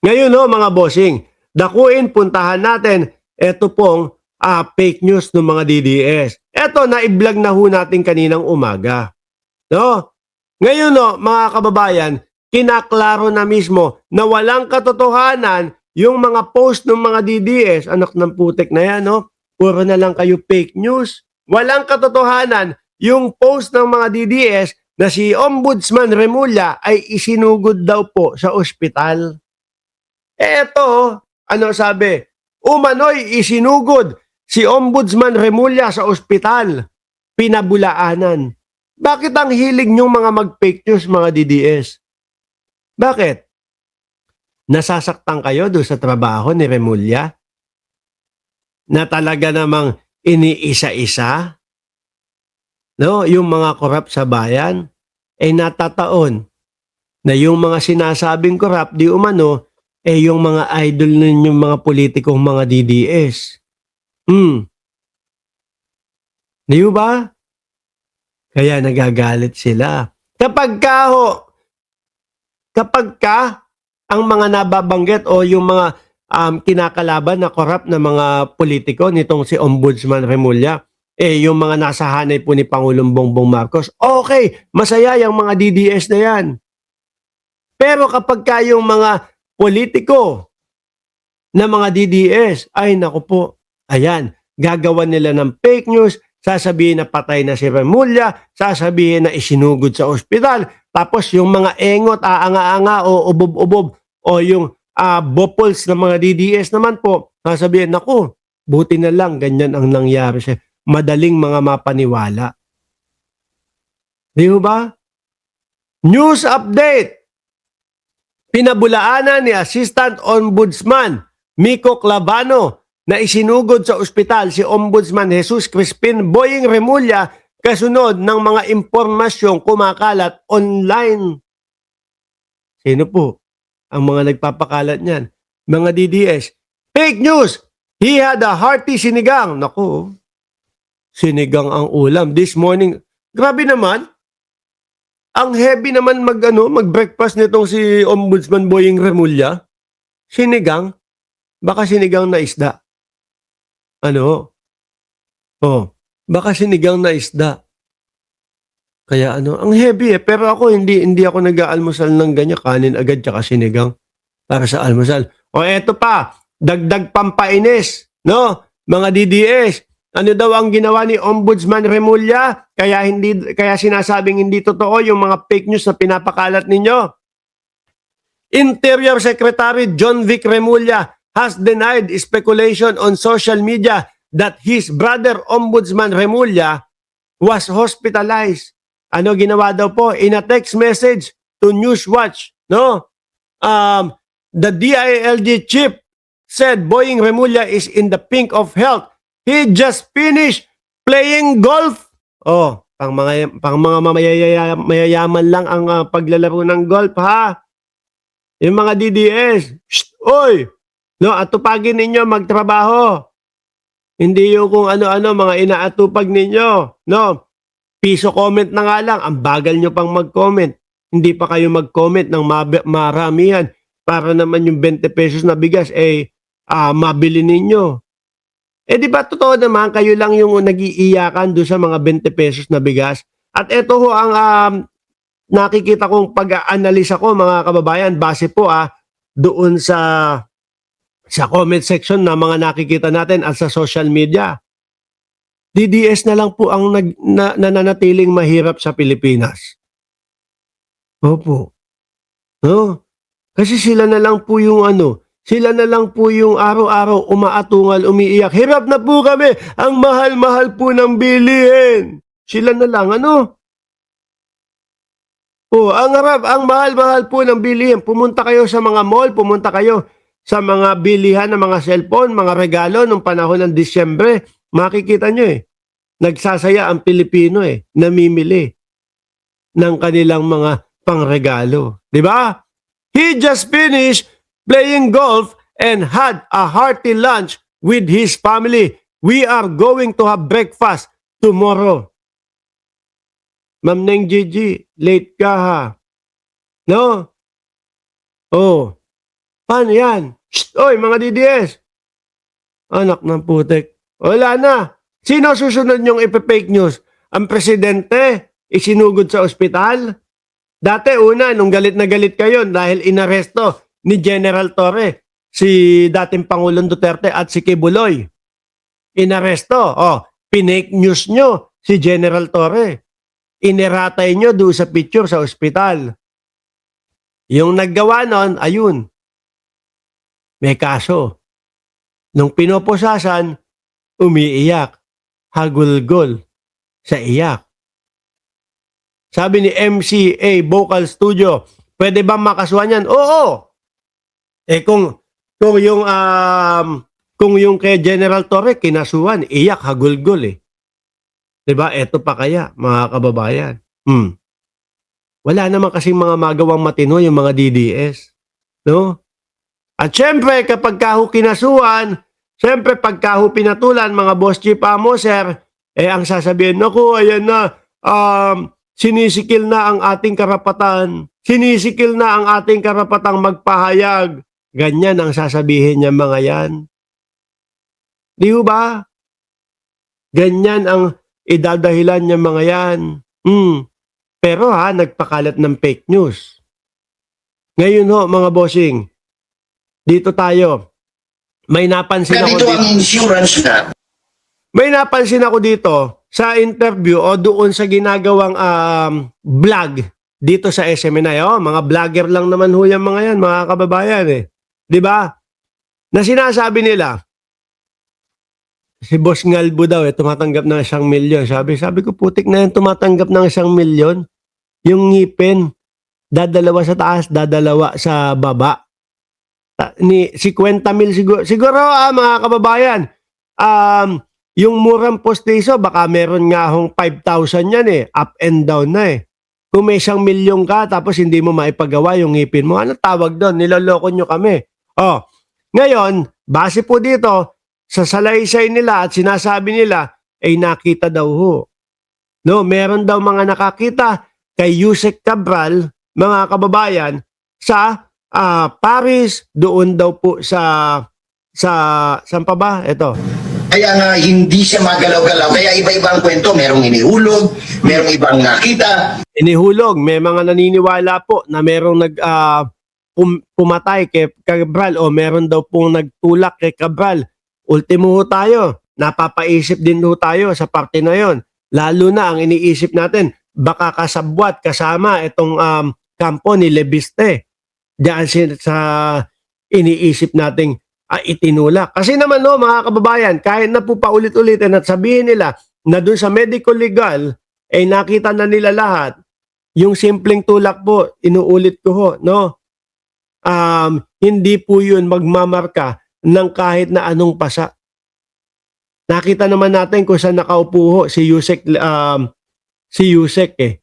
Ngayon no, mga bossing, dakuin, puntahan natin ito pong fake news ng mga DDS. Ito, na-vlog na ho natin kaninang umaga. No? Ngayon no, mga kababayan, kinaklaro na mismo na walang katotohanan yung mga post ng mga DDS. Anak ng putek na yan, no? Puro na lang kayo fake news. Walang katotohanan yung post ng mga DDS na si Ombudsman Remulla ay isinugod daw po sa ospital. Eto, ano sabi? Umano'y isinugod si Ombudsman Remulla sa ospital. Pinabulaanan. Bakit ang hilig niyong mga mag-fake news, mga DDS? Bakit? Nasasaktan kayo doon sa trabaho ni Remulla? Na talaga namang iniisa-isa? No, yung mga korap sa bayan? Natataon na yung mga sinasabing korap, di umano, yung mga idol ninyong mga politikong mga DDS. Di ba? Kaya nagagalit sila. Kapag ang mga nababanggit o yung mga kinakalaban na korap na mga politiko nitong si Ombudsman Remulla, yung mga nasa hanay po ni Pangulong Bongbong Marcos, okay, masaya yung mga DDS na yan. Pero kapag yung mga politiko na mga DDS, ay naku po, ayan, gagawan nila ng fake news, sasabihin na patay na si Remulla, sasabihin na isinugod sa ospital, tapos yung mga engot, aanga-anga o ubob-ubob o yung bopols ng mga DDS naman po, sasabihin, naku, buti na lang, ganyan ang nangyari siya. Madaling mga mapaniwala. Di ba? News update. Pinabulaanan ni Assistant Ombudsman Miko Clavano na isinugod sa ospital si Ombudsman Jesus Crispin Boying Remulla kasunod ng mga impormasyong kumakalat online. Sino po ang mga nagpapakalat niyan? Mga DDS. Fake news! He had a hearty sinigang. Naku, sinigang ang ulam. This morning, grabe naman. Ang heavy naman mag-breakfast nitong si Ombudsman Boying Remulla. Sinigang? Baka sinigang na isda. Baka sinigang na isda. Kaya ang heavy pero ako hindi ako nag-aalmusal ng ganyan, kanin agad tsaka sinigang para sa almusal. O eto pa, dagdag pampainis, no? Mga DDS, ano daw ang ginawa ni Ombudsman Remulla? Kaya sinasabing hindi totoo yung mga fake news na pinapakalat ninyo. Interior Secretary John Vic Remulla has denied speculation on social media that his brother Ombudsman Remulla was hospitalized. Ano ginawa daw po? In a text message to Newswatch, no? The DILG chief said Boying Remulla is in the pink of health. He just finished playing golf. Pang mga mayayaman lang ang paglalaro ng golf, ha? Yung mga DDS, oy! No, atupagin ninyo magtrabaho. Hindi yung kung ano-ano mga inaatupag ninyo. No, piso comment na nga lang, ang bagal nyo pang mag-comment. Hindi pa kayo mag-comment ng maramihan para naman yung 20 pesos na bigas mabili ninyo. Di ba totoo naman kayo lang yung nag-iiyakan doon sa mga 20 pesos na bigas? At ito ho ang nakikita kong pag-analisa ko, mga kababayan, base po doon sa comment section na mga nakikita natin at sa social media. DDS na lang po ang nananatiling mahirap sa Pilipinas. Opo. No? Kasi sila na lang po yung sila na lang po yung araw-araw umaatungal, umiiyak. Hirap na po kami. Ang mahal-mahal po ng bilihin. Sila na lang, ang mahal-mahal po ng bilihin. Pumunta kayo sa mga mall, pumunta kayo sa mga bilihan ng mga cellphone, mga regalo nung panahon ng Disyembre. Makikita nyo nagsasaya ang Pilipino namimili ng kanilang mga pangregalo. Di ba? He just finished playing golf and had a hearty lunch with his family. We are going to have breakfast tomorrow. Ma'am Neng Gigi, late ka ha. No? Paano yan? Shh, oy, mga DDS. Anak ng putek. Wala na. Sino susunod yung ipe-fake news? Ang presidente, isinugod sa ospital? Dati una, nung galit na galit kayo dahil inaresto ni General Torre, si dating Pangulong Duterte at si Kibuloy. Inaresto. Oh, pinake news nyo si General Torre. Iniratay nyo doon sa picture sa ospital. Yung naggawa nun, ayun, may kaso. Nung pinoposasan, umiiyak, hagulgol sa iyak. Sabi ni MCA Vocal Studio, pwede ba makasuhan yan? Oo. Eh kung yung kay General Torre kinasuhan, iyak, hagulgol eh. 'Di ba? Eto pa kaya, mga kababayan. Wala naman kasing mga magawang matino yung mga DDS, no? At syempre, kapag kaho kinasuhan, syempre, pagkaho pinatulan, mga boss chief amoser, ang sasabihin, naku, ayan na, sinisikil na ang ating karapatan. Sinisikil na ang ating karapatang magpahayag. Ganyan ang sasabihin niya mga yan. Di ba? Ganyan ang idadahilan niya mga yan. Pero nagpakalat ng fake news. Ngayon mga bossing, dito tayo. May napansin ako dito. Ang insurance na. May napansin ako dito sa interview o doon sa ginagawang vlog dito sa SMNI. Mga vlogger lang naman ho yan mga yan, mga kababayan eh. 'Di ba? Na sinasabi nila, si Boss Ngalbo daw tumatanggap ng 1 milyon. Sabi ko, putik na yan tumatanggap ng 1 milyon. Yung ngipin, dadalawa sa taas, dadalawa sa baba. Ni 50 mil siguro. Siguro mga kababayan, yung murang postiso, baka meron nga hong 5,000 yan eh. Up and down na eh. Kung may 1 milyon ka, tapos hindi mo maipagawa yung ngipin mo, ano tawag doon? Niloloko nyo kami. Ngayon, base po dito, sa salaysay nila at sinasabi nila, ay nakita daw ho. No, meron daw mga nakakita kay Yusek Cabral, mga kababayan, sa Paris, doon daw po saan pa ba? Ito. Kaya nga hindi siya magalaw-galaw. Kaya iba-ibang kwento. Merong inihulog, merong ibang nakita. Inihulog. May mga naniniwala po na merong pumatay kay Cabral o meron daw pong nagtulak kay Cabral. Ultimo ho tayo. Napapaisip din ho tayo sa parte na yon. Lalo na ang iniisip natin, baka kasabwat kasama itong kampo ni Lebiste. Diyan sa iniisip nating itinulak. Kasi naman mga kababayan, kahit na po paulit-ulitin at sabihin nila na doon sa medical legal, nakita na nila lahat, yung simpleng tulak po, inuulit ko ho, no? Hindi po yun magmamarka ng kahit na anong pasa. Nakita naman natin kung saan nakaupo ho si Yusek eh.